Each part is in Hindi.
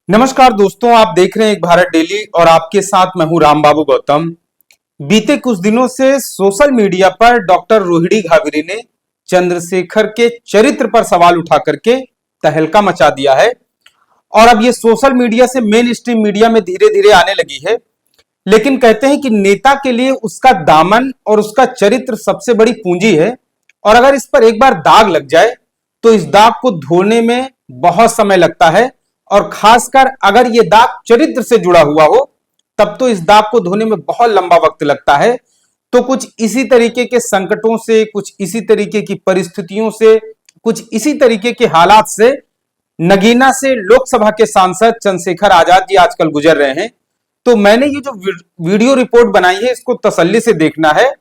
नमस्कार दोस्तों, आप देख रहे हैं एक भारत डेली और आपके साथ मैं हूं रामबाबू गौतम। बीते कुछ दिनों से सोशल मीडिया पर डॉक्टर रोहिणी घागरी ने चंद्रशेखर के चरित्र पर सवाल उठा करके तहलका मचा दिया है और अब ये सोशल मीडिया से मेन स्ट्रीम मीडिया में धीरे धीरे आने लगी है। लेकिन कहते हैं कि नेता के लिए उसका दामन और उसका चरित्र सबसे बड़ी पूंजी है और अगर इस पर एक बार दाग लग जाए तो इस दाग को धोने में बहुत समय लगता है और खासकर अगर ये दाग चरित्र से जुड़ा हुआ हो तब तो इस दाग को धोने में बहुत लंबा वक्त लगता है। तो कुछ इसी तरीके के संकटों से, कुछ इसी तरीके की परिस्थितियों से, कुछ इसी तरीके के हालात से नगीना से लोकसभा के सांसद चंद्रशेखर आजाद जी आजकल गुजर रहे हैं। तो मैंने ये जो वीडियो रिपोर्ट बनाई है इसको तसल्ली से देखना है।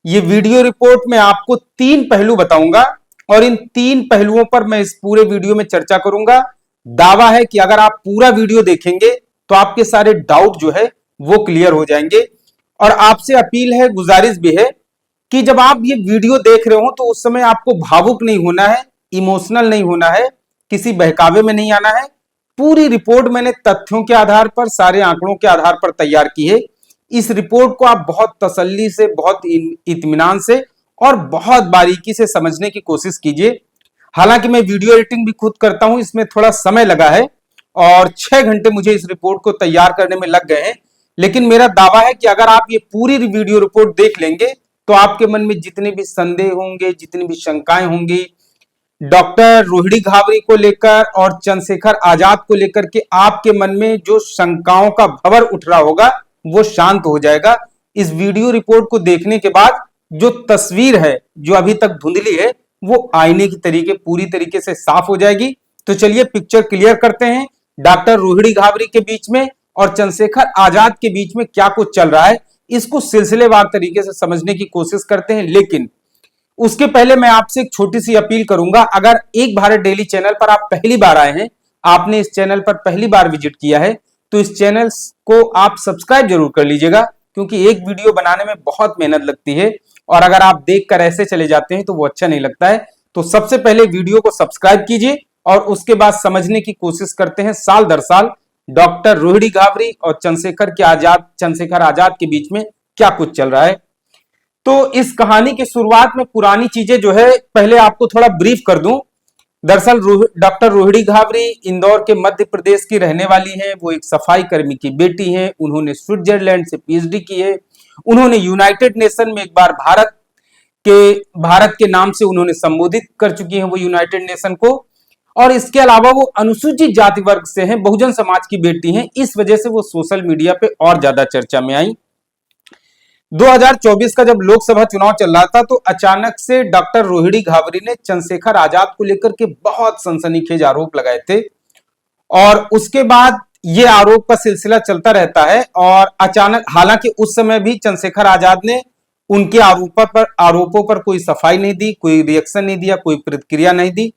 ये वीडियो रिपोर्ट में आपको 3 पहलू बताऊंगा और इन 3 पहलुओं पर मैं इस पूरे वीडियो में चर्चा करूंगा। दावा है कि अगर आप पूरा वीडियो देखेंगे तो आपके सारे डाउट जो है वो क्लियर हो जाएंगे। और आपसे अपील है, गुजारिश भी है कि जब आप ये वीडियो देख रहे हो तो उस समय आपको भावुक नहीं होना है, इमोशनल नहीं होना है, किसी बहकावे में नहीं आना है। पूरी रिपोर्ट मैंने तथ्यों के आधार पर, सारे आंकड़ों के आधार पर तैयार की है। इस रिपोर्ट को आप बहुत तसल्ली से, बहुत इत्मीनान से और बहुत बारीकी से समझने की कोशिश कीजिए। हालांकि मैं वीडियो एडिटिंग भी खुद करता हूं, इसमें थोड़ा समय लगा है और 6 घंटे मुझे इस रिपोर्ट को तैयार करने में लग गए हैं। लेकिन मेरा दावा है कि अगर आप ये पूरी वीडियो रिपोर्ट देख लेंगे तो आपके मन में जितने भी संदेह होंगे, जितनी भी शंकाएं होंगी डॉक्टर रोहिणी घागरी को लेकर और चंद्रशेखर आजाद को लेकर के, आपके मन में जो शंकाओं का भंवर उठ रहा होगा वो शांत हो जाएगा। इस वीडियो रिपोर्ट को देखने के बाद जो तस्वीर है, जो अभी तक धुंधली है, वो आईने की तरीके पूरी तरीके से साफ हो जाएगी। तो चलिए पिक्चर क्लियर करते हैं। डॉक्टर रोहिणी घागरी के बीच में और चंद्रशेखर आजाद के बीच में क्या कुछ चल रहा है, इसको सिलसिलेवार तरीके से समझने की कोशिश करते हैं। लेकिन उसके पहले मैं आपसे एक छोटी सी अपील करूंगा। अगर एक भारत डेली चैनल पर आप पहली बार आए हैं, आपने इस चैनल पर पहली बार विजिट किया है, तो इस चैनल को आप सब्सक्राइब जरूर कर लीजिएगा, क्योंकि एक वीडियो बनाने में बहुत मेहनत लगती है और अगर आप देखकर ऐसे चले जाते हैं तो वो अच्छा नहीं लगता है। तो सबसे पहले वीडियो को सब्सक्राइब कीजिए और उसके बाद समझने की कोशिश करते हैं साल दर साल डॉक्टर रोहिणी घागरी और चंद्रशेखर आजाद के बीच में क्या कुछ चल रहा है। तो इस कहानी की शुरुआत में पुरानी चीजें जो है पहले आपको थोड़ा ब्रीफ कर दूं। दरअसल डॉक्टर रोहिणी घागरी इंदौर के मध्य प्रदेश की रहने वाली हैं। वो एक सफाई कर्मी की बेटी हैं। उन्होंने स्विट्जरलैंड से पीएचडी की है। उन्होंने यूनाइटेड नेशन में एक बार भारत के नाम से उन्होंने संबोधित कर चुकी हैं वो यूनाइटेड नेशन को। और इसके अलावा वो अनुसूचित जाति वर्ग से हैं, बहुजन समाज की बेटी हैं। इस वजह से वो सोशल मीडिया पे और ज्यादा चर्चा में आई। 2024 का जब लोकसभा चुनाव चल रहा था तो अचानक से डॉक्टर रोहिणी घागरी ने चंद्रशेखर आजाद को लेकर के बहुत सनसनीखेज आरोप लगाए थे और उसके बाद ये आरोप का सिलसिला चलता रहता है। और अचानक, हालांकि उस समय भी चंद्रशेखर आजाद ने उनके आरोपों पर कोई सफाई नहीं दी, कोई रिएक्शन नहीं दिया, कोई प्रतिक्रिया नहीं दी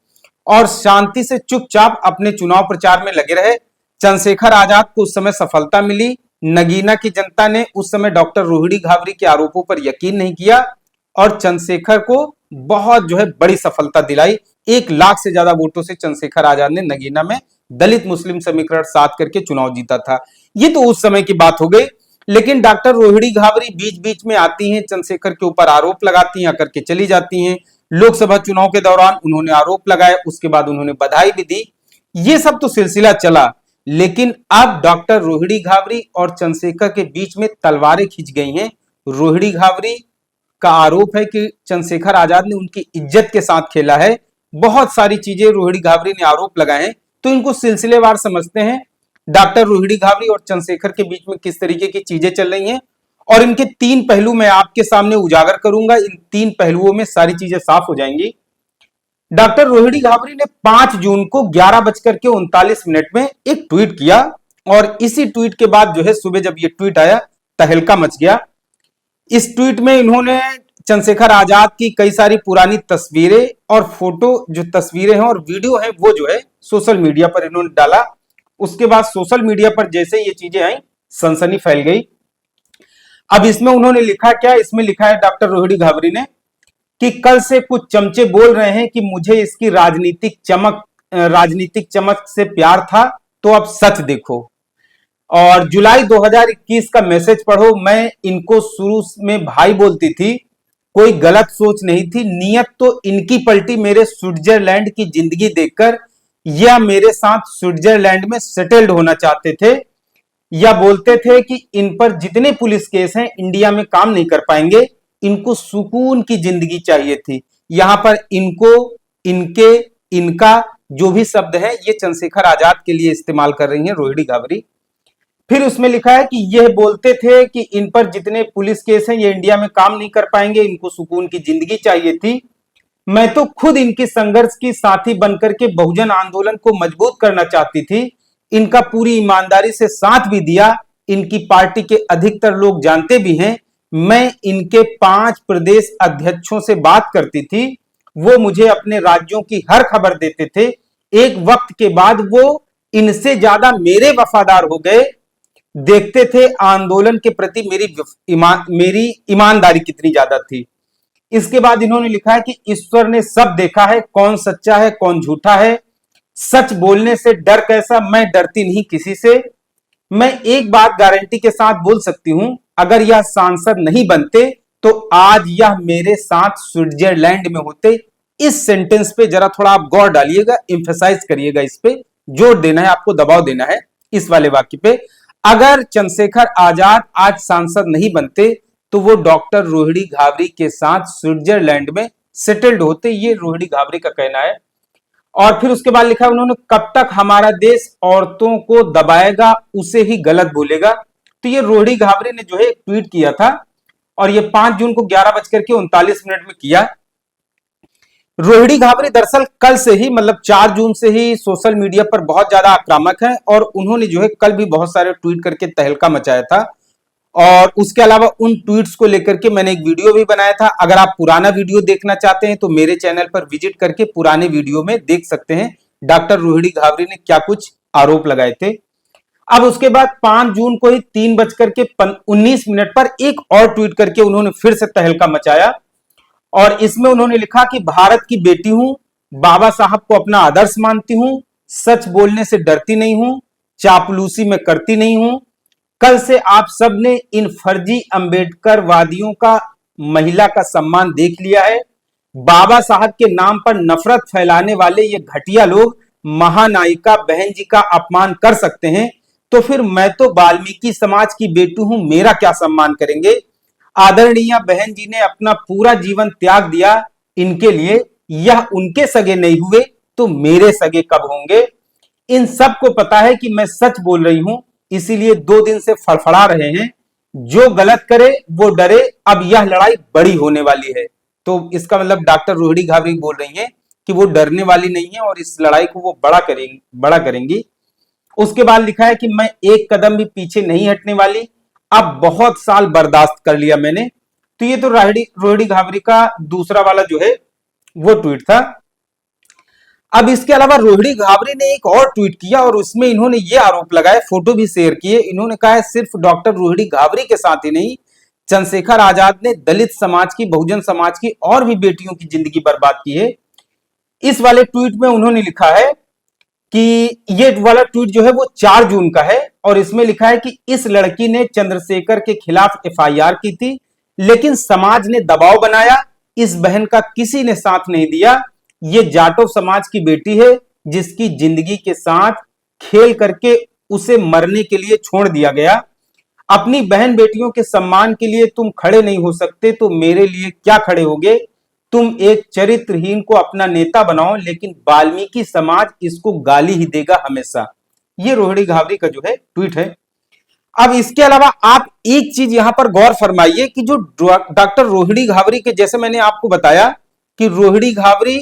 और शांति से चुपचाप अपने चुनाव प्रचार में लगे रहे। चंद्रशेखर आजाद को उस समय सफलता मिली। नगीना की जनता ने उस समय डॉक्टर रोहिणी घागरी के आरोपों पर यकीन नहीं किया और चंद्रशेखर को बहुत जो है बड़ी सफलता दिलाई। 1 लाख से ज्यादा वोटों से चंद्रशेखर आजाद ने नगीना में दलित मुस्लिम समीकरण साध करके चुनाव जीता था। ये तो उस समय की बात हो गई। लेकिन डॉक्टर रोहिणी घागरी बीच बीच में आती हैं, चंद्रशेखर के ऊपर आरोप लगाती हैं, आकर के चली जाती हैं। लोकसभा चुनाव के दौरान उन्होंने आरोप लगाए, उसके बाद उन्होंने बधाई भी दी। ये सब तो सिलसिला चला। लेकिन अब डॉक्टर रोहिणी घागरी और चंद्रशेखर के बीच में तलवारें खिंच गई हैं। रोहिणी घागरी का आरोप है कि चंद्रशेखर आजाद ने उनकी इज्जत के साथ खेला है। बहुत सारी चीजें रोहिणी घागरी ने आरोप लगाए हैं, तो इनको सिलसिलेवार समझते हैं। डॉक्टर रोहिणी घागरी और चंद्रशेखर के बीच में किस तरीके की चीजें चल रही हैं और इनके 3 पहलू मैं आपके सामने उजागर करूंगा। इन 3 पहलुओं में सारी चीजें साफ हो जाएंगी। डॉक्टर रोहिणी घागरी ने 5 जून को 11:39 में एक ट्वीट किया और इसी ट्वीट के बाद जो है सुबह जब ये ट्वीट आया तहलका मच गया। इस ट्वीट में इन्होंने चंद्रशेखर आजाद की कई सारी पुरानी तस्वीरें और फोटो, जो तस्वीरें हैं और वीडियो हैं, वो जो है सोशल मीडिया पर इन्होंने डाला। उसके बाद सोशल मीडिया पर जैसे ये चीजें आई, सनसनी फैल गई। अब इसमें उन्होंने लिखा क्या? इसमें लिखा है डॉक्टर रोहिणी घागरी ने कि कल से कुछ चमचे बोल रहे हैं कि मुझे इसकी राजनीतिक चमक से प्यार था तो अब सच देखो। और जुलाई 2021 का मैसेज पढ़ो। मैं इनको शुरू में भाई बोलती थी, कोई गलत सोच नहीं थी, नियत तो इनकी पलटी मेरे स्विट्जरलैंड की जिंदगी देखकर। यह मेरे साथ स्विट्जरलैंड में सेटल्ड होना चाहते थे, या बोलते थे कि इन पर जितने पुलिस केस हैं इंडिया में काम नहीं कर पाएंगे, इनको सुकून की जिंदगी चाहिए थी। यहां पर इनको, इनके, इनका जो भी शब्द है ये चंद्रशेखर आजाद के लिए इस्तेमाल कर रही हैं रोहिणी घावरी। फिर उसमें लिखा है कि यह बोलते थे कि इन पर जितने पुलिस केस हैं ये इंडिया में काम नहीं कर पाएंगे, इनको सुकून की जिंदगी चाहिए थी। मैं तो खुद इनकी संघर्ष की साथी बनकर के बहुजन आंदोलन को मजबूत करना चाहती थी। इनका पूरी ईमानदारी से साथ भी दिया। इनकी पार्टी के अधिकतर लोग जानते भी हैं। मैं इनके 5 प्रदेश अध्यक्षों से बात करती थी, वो मुझे अपने राज्यों की हर खबर देते थे। एक वक्त के बाद वो इनसे ज्यादा मेरे वफादार हो गए। देखते थे आंदोलन के प्रति मेरी ईमानदारी कितनी ज्यादा थी। इसके बाद इन्होंने लिखा है कि ईश्वर ने सब देखा है, कौन सच्चा है कौन झूठा है। सच बोलने से डर कैसा, मैं डरती नहीं किसी से। मैं एक बात गारंटी के साथ बोल सकती हूं, अगर यह सांसद नहीं बनते तो आज यह मेरे साथ स्विट्जरलैंड में होते। इस सेंटेंस पे जरा थोड़ा आप गौर डालिएगा, इंफेसाइज करिएगा, इस पे जोर देना है, आपको दबाव देना है इस वाले वाक्य पे। अगर चंद्रशेखर आजाद आज सांसद नहीं बनते तो वो डॉक्टर रोहिणी घावरी के साथ स्विट्जरलैंड में सेटल्ड होते। ये रोहिणी घावरी का कहना है। और फिर उसके बाद लिखा है उन्होंने, कब तक हमारा देश औरतों को दबाएगा उसे ही गलत बोलेगा। तो ये रोहिणी घावरी ने जो है ट्वीट किया था और ये 5 जून को 11:39 में किया। रोहिणी घावरी दरअसल कल से ही, मतलब 4 जून से ही सोशल मीडिया पर बहुत ज्यादा आक्रामक है और उन्होंने जो है कल भी बहुत सारे ट्वीट करके तहलका मचाया था। और उसके अलावा उन ट्वीट्स को लेकर के मैंने एक वीडियो भी बनाया था। अगर आप पुराना वीडियो देखना चाहते हैं तो मेरे चैनल पर विजिट करके पुराने वीडियो में देख सकते हैं डॉक्टर रोहिणी घावरी ने क्या कुछ आरोप लगाए थे। अब उसके बाद 5 जून को ही 3:19 पर एक और ट्वीट करके उन्होंने फिर से तहलका मचाया और इसमें उन्होंने लिखा कि भारत की बेटी हूं, बाबा साहब को अपना आदर्श मानती हूं, सच बोलने से डरती नहीं हूं, चापलूसी में करती नहीं हूं। कल से आप सब ने इन फर्जी अंबेडकर वादियों का महिला का सम्मान देख लिया है। बाबा साहब के नाम पर नफरत फैलाने वाले ये घटिया लोग महानायिका बहन जी का अपमान कर सकते हैं, तो फिर मैं तो वाल्मीकि समाज की बेटी हूं, मेरा क्या सम्मान करेंगे। आदरणीय बहन जी ने अपना पूरा जीवन त्याग दिया इनके लिए। यह उनके सगे नहीं हुए तो मेरे सगे कब होंगे। इन सबको पता है कि मैं सच बोल रही हूं, इसीलिए 2 दिन से फड़फड़ा रहे हैं। जो गलत करे वो डरे, अब यह लड़ाई बड़ी होने वाली है। तो इसका मतलब डॉक्टर रोहिणी घावरी बोल रही हैं कि वो डरने वाली नहीं है और इस लड़ाई को वो बड़ा करेंगी। उसके बाद लिखा है कि मैं एक कदम भी पीछे नहीं हटने वाली, अब बहुत साल बर्दाश्त कर लिया मैंने। तो ये तो रोहिणी घावरी का दूसरा वाला जो है वो ट्वीट था। अब इसके अलावा रोहिणी घावरी ने एक और ट्वीट किया और उसमें इन्होंने ये आरोप लगाए, फोटो भी शेयर किए। इन्होंने कहा है सिर्फ डॉक्टर रोहिणी घावरी के साथ ही नहीं, चंद्रशेखर आजाद ने दलित समाज की, बहुजन समाज की और भी बेटियों की जिंदगी बर्बाद की है। इस वाले ट्वीट में उन्होंने लिखा है कि ये वाला ट्वीट जो है वो 4 जून का है और इसमें लिखा है कि इस लड़की ने चंद्रशेखर के खिलाफ एफआईआर की थी, लेकिन समाज ने दबाव बनाया, इस बहन का किसी ने साथ नहीं दिया। ये जाटव समाज की बेटी है जिसकी जिंदगी के साथ खेल करके उसे मरने के लिए छोड़ दिया गया। अपनी बहन बेटियों के सम्मान के लिए तुम खड़े नहीं हो सकते तो मेरे लिए क्या खड़े होगे। तुम एक चरित्रहीन को अपना नेता बनाओ, लेकिन वाल्मीकि समाज इसको गाली ही देगा हमेशा। ये रोहिणी घावरी का जो है ट्वीट है। अब इसके अलावा आप एक चीज यहां पर गौर फरमाइए कि जो डॉक्टर रोहिणी घावरी के, जैसे मैंने आपको बताया कि रोहिणी घावरी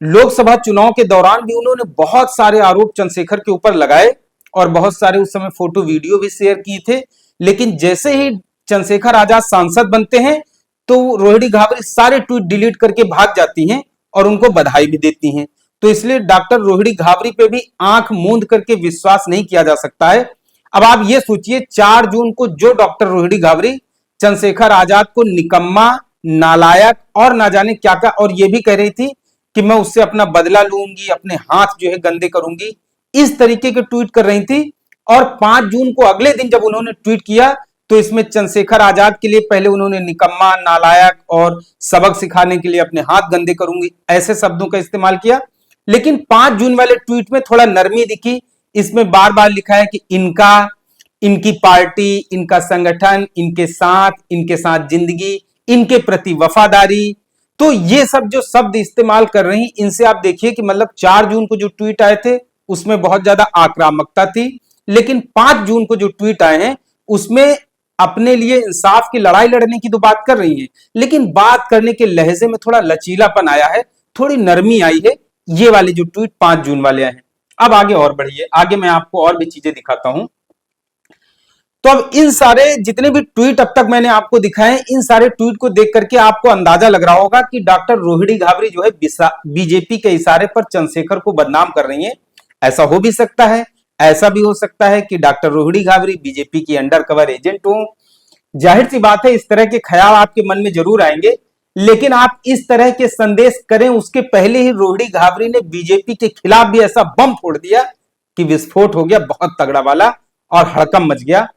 लोकसभा चुनाव के दौरान भी उन्होंने बहुत सारे आरोप चंद्रशेखर के ऊपर लगाए और बहुत सारे उस समय फोटो वीडियो भी शेयर किए थे। लेकिन जैसे ही चंद्रशेखर आजाद सांसद बनते हैं तो रोहिणी घावरी सारे ट्वीट डिलीट करके भाग जाती हैं और उनको बधाई भी देती हैं। तो इसलिए डॉक्टर रोहिणी घावरी पे भी आंख मूंद करके विश्वास नहीं किया जा सकता है। अब आप ये सोचिए 4 जून को जो डॉक्टर रोहिणी घावरी चंद्रशेखर आजाद को निकम्मा, नालायक और ना जाने क्या क्या, और ये भी कह रही थी कि मैं उससे अपना बदला लूंगी, अपने हाथ जो है गंदे करूंगी, इस तरीके के ट्वीट कर रही थी। और 5 जून को अगले दिन जब उन्होंने ट्वीट किया तो इसमें चंद्रशेखर आजाद के लिए पहले उन्होंने निकम्मा, नालायक और सबक सिखाने के लिए अपने हाथ गंदे करूंगी ऐसे शब्दों का इस्तेमाल किया। लेकिन 5 जून वाले ट्वीट में थोड़ा नरमी दिखी। इसमें बार बार लिखा है कि इनका, इनकी पार्टी, इनका संगठन, इनके साथ जिंदगी, इनके प्रति वफादारी। तो ये सब जो शब्द इस्तेमाल कर रही, इनसे आप देखिए कि मतलब 4 जून को जो ट्वीट आए थे उसमें बहुत ज्यादा आक्रामकता थी, लेकिन 5 जून को जो ट्वीट आए हैं उसमें अपने लिए इंसाफ की लड़ाई लड़ने की तो बात कर रही है, लेकिन बात करने के लहजे में थोड़ा लचीलापन आया है, थोड़ी नरमी आई है। ये वाले जो ट्वीट 5 जून वाले आए हैं। अब आगे और बढ़िए, आगे मैं आपको और भी चीजें दिखाता हूं। तो अब इन सारे जितने भी ट्वीट अब तक मैंने आपको दिखाए, इन सारे ट्वीट को देख करके आपको अंदाजा लग रहा होगा कि डॉक्टर रोहिणी घाबरी जो है बीजेपी के इशारे पर चंद्रशेखर को बदनाम कर रही है। ऐसा हो भी सकता है, ऐसा भी हो सकता है कि डॉक्टर रोहिणी घाबरी बीजेपी की अंडर कवर एजेंट हो। जाहिर सी बात है, इस तरह के ख्याल आपके मन में जरूर आएंगे, लेकिन आप इस तरह के संदेश करें उसके पहले ही रोहिणी घाबरी ने बीजेपी के खिलाफ भी ऐसा बम फोड़ दिया कि विस्फोट हो गया बहुत तगड़ा वाला और हड़कंप मच गया।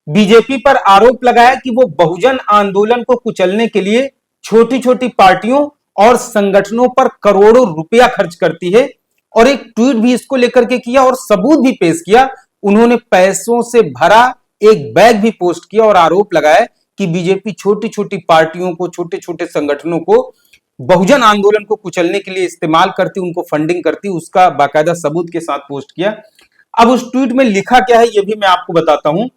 बीजेपी पर आरोप लगाया कि वो बहुजन आंदोलन को कुचलने के लिए छोटी छोटी पार्टियों और संगठनों पर करोड़ों रुपया खर्च करती है, और एक ट्वीट भी इसको लेकर के किया और सबूत भी पेश किया। उन्होंने पैसों से भरा एक बैग भी पोस्ट किया और आरोप लगाया कि बीजेपी छोटी छोटी पार्टियों को, छोटे छोटे संगठनों को बहुजन आंदोलन को कुचलने के लिए इस्तेमाल करती, उनको फंडिंग करती। उसका बाकायदा सबूत के साथ पोस्ट किया। अब उस ट्वीट में लिखा क्या है, यह भी मैं आपको बताता हूं।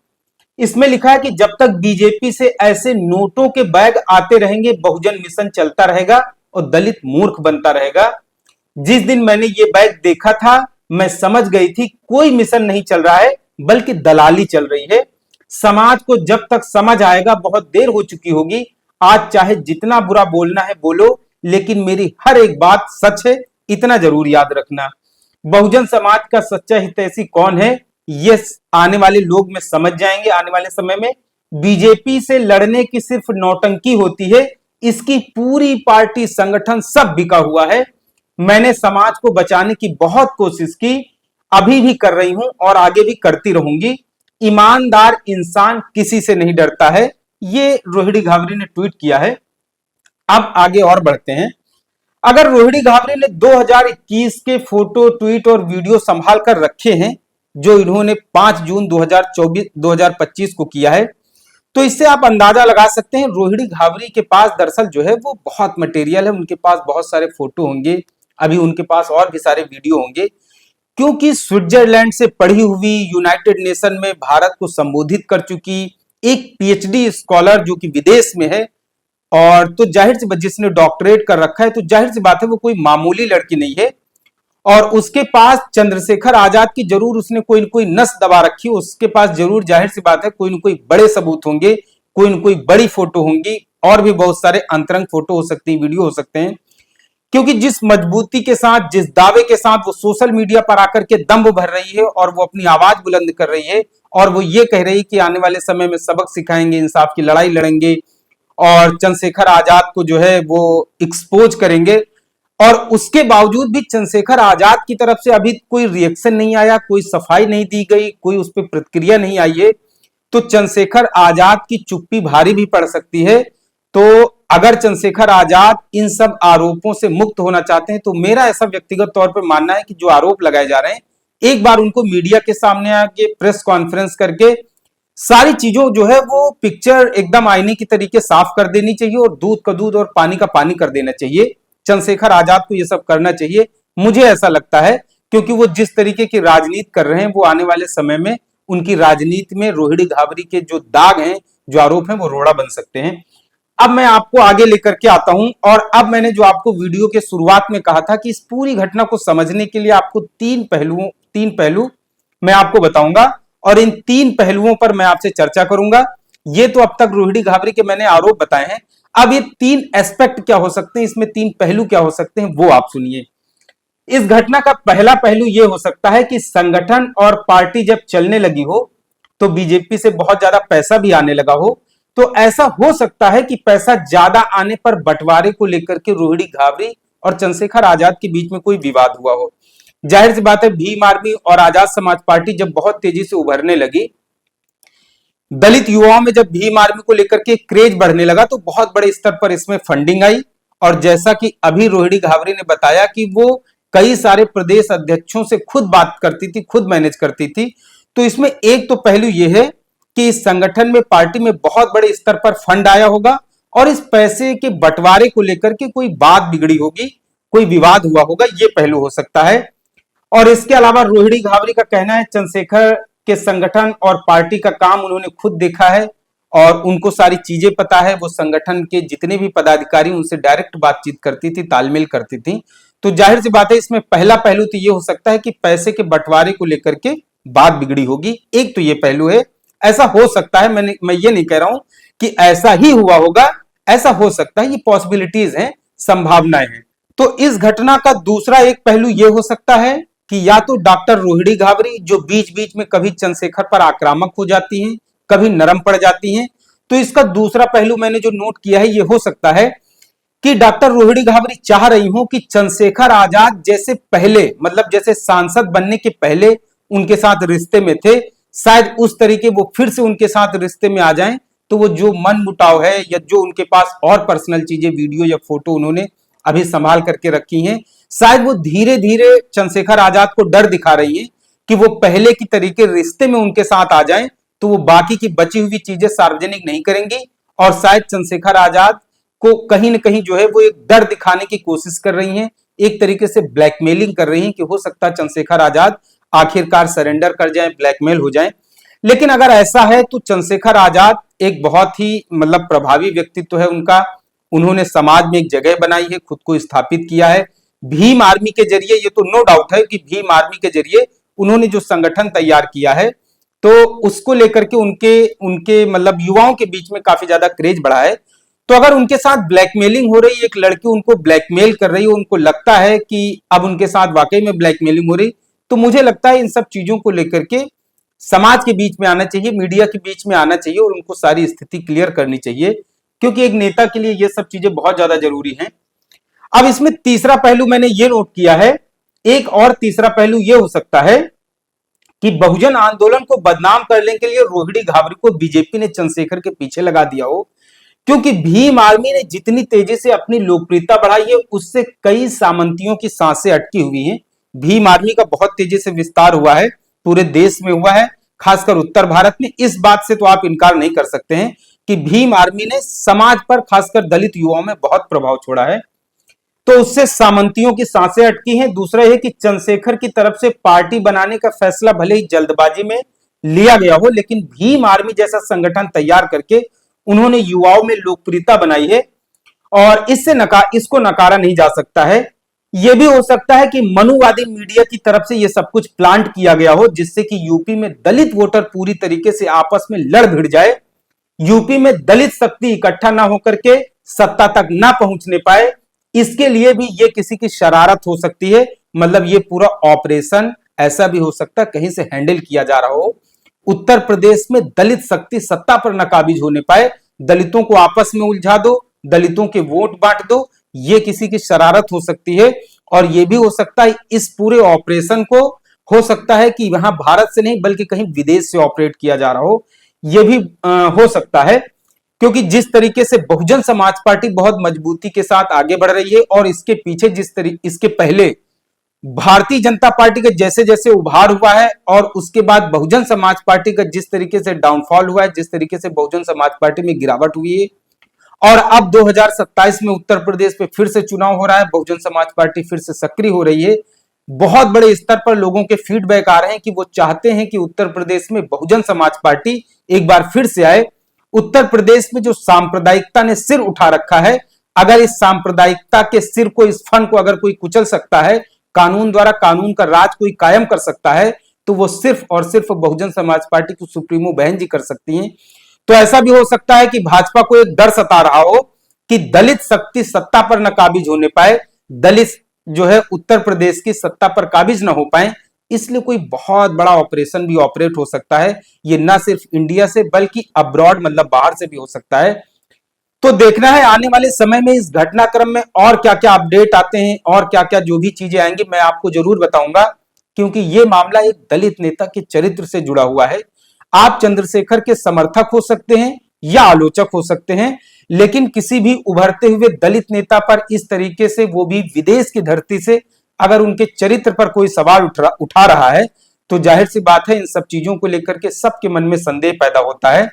इसमें लिखा है कि जब तक बीजेपी से ऐसे नोटों के बैग आते रहेंगे, बहुजन मिशन चलता रहेगा और दलित मूर्ख बनता रहेगा। जिस दिन मैंने ये बैग देखा था, मैं समझ गई थी कोई मिशन नहीं चल रहा है, बल्कि दलाली चल रही है। समाज को जब तक समझ आएगा बहुत देर हो चुकी होगी। आज चाहे जितना बुरा बोलना है बोलो, लेकिन मेरी हर एक बात सच है, इतना जरूर याद रखना। बहुजन समाज का सच्चा हितैषी कौन है, ये आने वाले लोग में समझ जाएंगे। आने वाले समय में बीजेपी से लड़ने की सिर्फ नौटंकी होती है, इसकी पूरी पार्टी, संगठन सब बिका हुआ है। मैंने समाज को बचाने की बहुत कोशिश की, अभी भी कर रही हूं और आगे भी करती रहूंगी। ईमानदार इंसान किसी से नहीं डरता है, ये रोहिणी घाबरी ने ट्वीट किया है। अब आगे और बढ़ते हैं। अगर रोहिणी घाबरी ने 2021 के फोटो, ट्वीट और वीडियो संभाल कर रखे हैं, जो इन्होंने 5 जून 2025 को किया है, तो इससे आप अंदाजा लगा सकते हैं रोहिणी घाबरी के पास दरअसल जो है वो बहुत मटेरियल है। उनके पास बहुत सारे फोटो होंगे, अभी उनके पास और भी सारे वीडियो होंगे, क्योंकि स्विट्जरलैंड से पढ़ी हुई, यूनाइटेड नेशन में भारत को संबोधित कर चुकी एक पीएचडी स्कॉलर जो कि विदेश में है, और तो जाहिर सी बात, जिसने डॉक्टरेट कर रखा है, तो जाहिर सी बात है वो कोई मामूली लड़की नहीं है। और उसके पास चंद्रशेखर आजाद की जरूर उसने कोई न कोई नस दबा रखी, उसके पास जरूर जाहिर सी बात है कोई न कोई बड़े सबूत होंगे, कोई न कोई बड़ी फोटो होंगी, और भी बहुत सारे अंतरंग फोटो हो सकती है, वीडियो हो सकते हैं। क्योंकि जिस मजबूती के साथ, जिस दावे के साथ वो सोशल मीडिया पर आकर के दम्भ भर रही है और वो अपनी आवाज बुलंद कर रही है, और वो ये कह रही है कि आने वाले समय में सबक सिखाएंगे, इंसाफ की लड़ाई लड़ेंगे और चंद्रशेखर आजाद को जो है वो एक्सपोज करेंगे, और उसके बावजूद भी चंद्रशेखर आजाद की तरफ से अभी कोई रिएक्शन नहीं आया, कोई सफाई नहीं दी गई, कोई उस पर प्रतिक्रिया नहीं आई है, तो चंद्रशेखर आजाद की चुप्पी भारी भी पड़ सकती है। तो अगर चंद्रशेखर आजाद इन सब आरोपों से मुक्त होना चाहते हैं, तो मेरा ऐसा व्यक्तिगत तौर पर मानना है कि जो आरोप लगाए जा रहे हैं, एक बार उनको मीडिया के सामने आके प्रेस कॉन्फ्रेंस करके सारी चीजों जो है वो पिक्चर एकदम आईने की तरीके साफ कर देनी चाहिए, और दूध का दूध और पानी का पानी कर देना चाहिए। चंद्रशेखर आजाद को ये सब करना चाहिए, मुझे ऐसा लगता है, क्योंकि वो जिस तरीके की राजनीति कर रहे हैं, वो आने वाले समय में उनकी राजनीति में रोहिणी घाबरी के जो दाग हैं, जो आरोप हैं, वो रोड़ा बन सकते हैं। अब मैं आपको आगे लेकर के आता हूं, और अब मैंने जो आपको वीडियो के शुरुआत में कहा था कि इस पूरी घटना को समझने के लिए आपको तीन पहलू मैं आपको बताऊंगा, और इन 3 पहलुओं पर मैं आपसे चर्चा करूंगा। ये तो अब तक रोहिणी घाबरी के मैंने आरोप बताए हैं, अब ये 3 एस्पेक्ट क्या हो सकते हैं, इसमें 3 पहलू क्या हो सकते हैं, वो आप सुनिए। इस घटना का पहला पहलू यह हो सकता है कि संगठन और पार्टी जब चलने लगी हो, तो बीजेपी से बहुत ज्यादा पैसा भी आने लगा हो। तो ऐसा हो सकता है कि पैसा ज्यादा आने पर बंटवारे को लेकर के रोहिणी घाबरी और चंद्रशेखर आजाद के बीच में कोई विवाद हुआ हो। जाहिर सी बात है भीम आर्मी और आजाद समाज पार्टी जब बहुत तेजी से उभरने लगी, दलित युवाओं में जब भीम आर्मी को लेकर के क्रेज बढ़ने लगा तो बहुत बड़े स्तर पर इसमें फंडिंग आई। और जैसा कि अभी रोहिणी घावरे ने बताया कि वो कई सारे प्रदेश अध्यक्षों से खुद बात करती थी, खुद मैनेज करती थी। तो इसमें एक तो पहलू यह है कि इस संगठन में, पार्टी में बहुत बड़े स्तर पर फंड आया होगा और इस पैसे के बंटवारे को लेकर के कोई बात बिगड़ी होगी, कोई विवाद हुआ होगा, यह पहलू हो सकता है। और इसके अलावा रोहिणी घावरे का कहना है चंद्रशेखर के संगठन और पार्टी का काम उन्होंने खुद देखा है और उनको सारी चीजें पता है। वो संगठन के जितने भी पदाधिकारी उनसे डायरेक्ट बातचीत करती थी, तालमेल करती थी। तो जाहिर सी बात है इसमें पहला पहलू तो ये हो सकता है कि पैसे के बंटवारे को लेकर के बात बिगड़ी होगी। एक तो ये पहलू है, ऐसा हो सकता है। मैं ये नहीं कह रहा हूं कि ऐसा ही हुआ होगा, ऐसा हो सकता है, ये पॉसिबिलिटीज हैं, संभावनाएं हैं। तो इस घटना का दूसरा एक पहलू यह हो सकता है कि या तो डॉक्टर रोहिणी घावरे जो बीच बीच में कभी चंद्रशेखर पर आक्रामक हो जाती हैं, कभी नरम पड़ जाती हैं। तो इसका दूसरा पहलू मैंने जो नोट किया है, यह हो सकता है कि डॉक्टर रोहिणी घावरे चाह रही हूं कि चंद्रशेखर आजाद जैसे पहले, मतलब जैसे सांसद बनने के पहले उनके साथ रिश्ते में थे, शायद उस तरीके वो फिर से उनके साथ रिश्ते में आ जाएं। तो वो जो मन मुटाव है या जो उनके पास और पर्सनल चीजें, वीडियो या फोटो उन्होंने अभी संभाल करके रखी हैं, शायद वो धीरे धीरे चंद्रशेखर आजाद को डर दिखा रही है कि वो पहले की तरीके रिश्ते में उनके साथ आ जाएं तो वो बाकी की बची हुई चीजें सार्वजनिक नहीं करेंगी। और शायद चंद्रशेखर आजाद को कहीं ना कहीं जो है वो एक डर दिखाने की कोशिश कर रही हैं, एक तरीके से ब्लैकमेलिंग कर रही हैं कि हो सकता है चंद्रशेखर आजाद आखिरकार सरेंडर कर जाएं, ब्लैकमेल हो जाएं। लेकिन अगर ऐसा है तो चंद्रशेखर आजाद एक बहुत ही मतलब प्रभावी व्यक्तित्व है उनका। उन्होंने समाज में एक जगह बनाई है, खुद को स्थापित किया है भीम आर्मी के जरिए। ये तो नो डाउट है कि भीम आर्मी के जरिए उन्होंने जो संगठन तैयार किया है तो उसको लेकर के उनके उनके मतलब युवाओं के बीच में काफी ज्यादा क्रेज बढ़ा है। तो अगर उनके साथ ब्लैकमेलिंग हो रही है, एक लड़की उनको ब्लैकमेल कर रही है, उनको लगता है कि अब उनके साथ वाकई में ब्लैकमेलिंग हो रही, तो मुझे लगता है इन सब चीजों को लेकर के समाज के बीच में आना चाहिए, मीडिया के बीच में आना चाहिए और उनको सारी स्थिति क्लियर करनी चाहिए, क्योंकि एक नेता के लिए ये सब चीजें बहुत ज्यादा जरूरी हैं। अब इसमें तीसरा पहलू मैंने ये नोट किया है, एक और तीसरा पहलू ये हो सकता है कि बहुजन आंदोलन को बदनाम करने के लिए रोहिणी घावरे को बीजेपी ने चंद्रशेखर के पीछे लगा दिया हो, क्योंकि भीम आर्मी ने जितनी तेजी से अपनी लोकप्रियता बढ़ाई है उससे कई सामंतियों की सांसें अटकी हुई हैं। भीम आर्मी का बहुत तेजी से विस्तार हुआ है, पूरे देश में हुआ है, खासकर उत्तर भारत में। इस बात से तो आप इनकार नहीं कर सकते हैं कि भीम आर्मी ने समाज पर, खासकर दलित युवाओं में बहुत प्रभाव छोड़ा है। तो उससे सामंतियों की सांसें अटकी हैं। दूसरा है कि चंद्रशेखर की तरफ से पार्टी बनाने का फैसला भले ही जल्दबाजी में लिया गया हो, लेकिन भीम आर्मी जैसा संगठन तैयार करके उन्होंने युवाओं में लोकप्रियता बनाई है और इसको नकारा नहीं जा सकता है। यह भी हो सकता है कि मनुवादी मीडिया की तरफ से यह सब कुछ प्लांट किया गया हो, जिससे कि यूपी में दलित वोटर पूरी तरीके से आपस में लड़ भिड़ जाए, यूपी में दलित शक्ति इकट्ठा ना होकर के सत्ता तक ना पहुंचने पाए। इसके लिए भी ये किसी की शरारत हो सकती है, मतलब ये पूरा ऑपरेशन ऐसा भी हो सकता है कहीं से हैंडल किया जा रहा हो। उत्तर प्रदेश में दलित शक्ति सत्ता पर न काबिज होने पाए, दलितों को आपस में उलझा दो, दलितों के वोट बांट दो, ये किसी की शरारत हो सकती है। और ये भी हो सकता है इस पूरे ऑपरेशन को, हो सकता है कि वहां भारत से नहीं बल्कि कहीं विदेश से ऑपरेट किया जा रहा हो, यह भी हो सकता है। क्योंकि जिस तरीके से बहुजन समाज पार्टी बहुत मजबूती के साथ आगे बढ़ रही है और इसके पीछे इसके पहले भारतीय जनता पार्टी का जैसे जैसे उभार हुआ है और उसके बाद बहुजन समाज पार्टी का जिस तरीके से डाउनफॉल हुआ है, जिस तरीके से बहुजन समाज पार्टी में गिरावट हुई है, और अब 2027 में उत्तर प्रदेश में फिर से चुनाव हो रहा है, बहुजन समाज पार्टी फिर से सक्रिय हो रही है। बहुत बड़े स्तर पर लोगों के फीडबैक आ रहे हैं कि वो चाहते हैं कि उत्तर प्रदेश में बहुजन समाज पार्टी एक बार फिर से आए। उत्तर प्रदेश में जो सांप्रदायिकता ने सिर उठा रखा है, अगर इस सांप्रदायिकता के सिर को, इस फन को अगर कोई कुचल सकता है, कानून द्वारा कानून का राज कोई कायम कर सकता है, तो वो सिर्फ और सिर्फ बहुजन समाज पार्टी की सुप्रीमो बहन जी कर सकती हैं। तो ऐसा भी हो सकता है कि भाजपा को एक डर सता रहा हो कि दलित शक्ति सत्ता पर न काबिज होने पाए, दलित जो है उत्तर प्रदेश की सत्ता पर काबिज न हो पाए, इसलिए कोई बहुत बड़ा ऑपरेशन भी ऑपरेट हो सकता है। ये ना सिर्फ इंडिया से बल्कि अब्रॉड, मतलब बाहर से भी हो सकता है। तो देखना है आने वाले समय में इस घटनाक्रम में और क्या क्या अपडेट आते हैं और क्या क्या जो भी चीजें आएंगी मैं आपको जरूर बताऊंगा, क्योंकि ये मामला एक दलित नेता के चरित्र से जुड़ा हुआ है। आप चंद्रशेखर के समर्थक हो सकते हैं या आलोचक हो सकते हैं, लेकिन किसी भी उभरते हुए दलित नेता पर इस तरीके से, वो भी विदेश की धरती से, अगर उनके चरित्र पर कोई सवाल उठा रहा है तो जाहिर सी बात है इन सब चीजों को लेकर के सबके मन में संदेह पैदा होता है।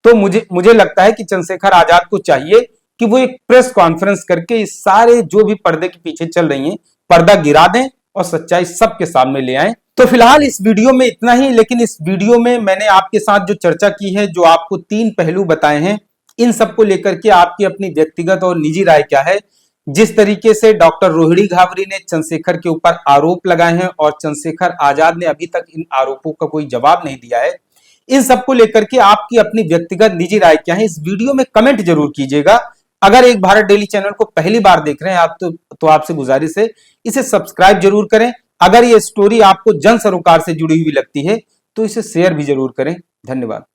तो मुझे लगता है कि चंद्रशेखर आजाद को चाहिए कि वो एक प्रेस कॉन्फ्रेंस करके इस सारे जो भी पर्दे के पीछे चल रही हैं पर्दा गिरा दें और सच्चाई सबके सामने ले आएं। तो फिलहाल इस वीडियो में इतना ही, लेकिन इस वीडियो में मैंने आपके साथ जो चर्चा की है, जो आपको 3 पहलू बताए हैं, इन सबको लेकर के आपकी अपनी व्यक्तिगत और निजी राय क्या है। जिस तरीके से डॉक्टर रोहिणी घावरी ने चंद्रशेखर के ऊपर आरोप लगाए हैं और चंद्रशेखर आजाद ने अभी तक इन आरोपों का कोई जवाब नहीं दिया है, इन सबको लेकर के आपकी अपनी व्यक्तिगत निजी राय क्या है, इस वीडियो में कमेंट जरूर कीजिएगा। अगर एक भारत डेली चैनल को पहली बार देख रहे हैं आप तो आपसे गुजारिश है इसे सब्सक्राइब जरूर करें। अगर ये स्टोरी आपको जन सरोकार से जुड़ी हुई लगती है तो इसे शेयर भी जरूर करें। धन्यवाद।